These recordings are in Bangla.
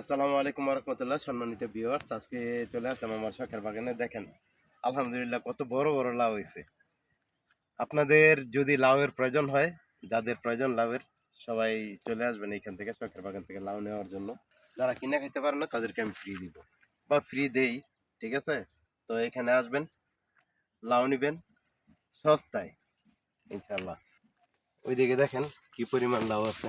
আসসালামু আলাইকুম রহমতুল্লাহ। সম্মানিত ভিউয়ার্স, আজকে চলে আসলাম আমার শখের বাগানে। দেখেন আলহামদুলিল্লাহ কত বড় বড় লাউ হয়েছে। আপনাদের যদি লাউয়ের প্রয়োজন হয়, যাদের প্রয়োজন লাউয়ের, সবাই চলে আসবেন এইখান থেকে, শখের বাগান থেকে লাউ নেওয়ার জন্য। যারা কিনে খেতে পারেন না তাদেরকে আমি ফ্রি দিব বা ফ্রি দেই, ঠিক আছে? তো এখানে আসবেন, লাউ নিবেন সস্তায় ইনশাল্লাহ। ওইদিকে দেখেন কি পরিমাণ লাউ আছে।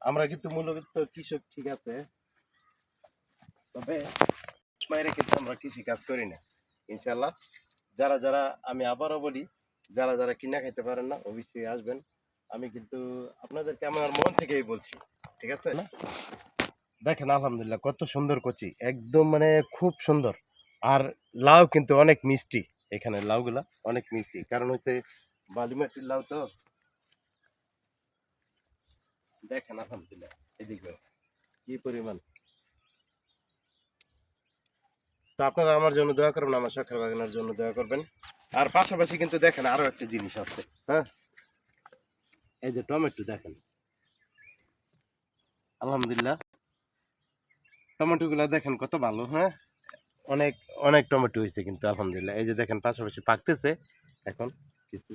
আমরা কিন্তু মূলত কৃষক, ঠিক আছে, তবে মায়ের কিন্তু আমরা কৃষি কাজ করি না ইনশাল্লাহ। যারা যারা, আমি আবারও বলি, যারা যারা কিনা খাইতে পারেন না অবশ্যই আসবেন। আমি কিন্তু আপনাদেরকে আমার মন থেকেই বলছি, ঠিক আছে না? দেখেন আলহামদুলিল্লাহ কত সুন্দর কচি, একদম মানে খুব সুন্দর। আর লাউ কিন্তু অনেক মিষ্টি, এখানে লাউগুলা অনেক মিষ্টি, কারণ হচ্ছে বালি মাটির লাউ তো। দেখেন আলহামদুলিল্লাহ এদিকে কি পরিমাণ। তো আপনারা আমার জন্য দোয়া করবেন, আমার শখের বাগানের জন্য দোয়া করবেন। আর পাশাপাশি কিন্তু দেখেন আরো একটা জিনিস আছে, হ্যাঁ, এই যে টমেটো দেখেন আলহামদুলিল্লাহ, টমেটো গুলা দেখেন কত ভালো, হ্যাঁ, অনেক অনেক টমেটো হয়েছে কিন্তু আলহামদুলিল্লাহ। এই যে দেখেন পাশাপাশি পাকতেছে এখন কিছু।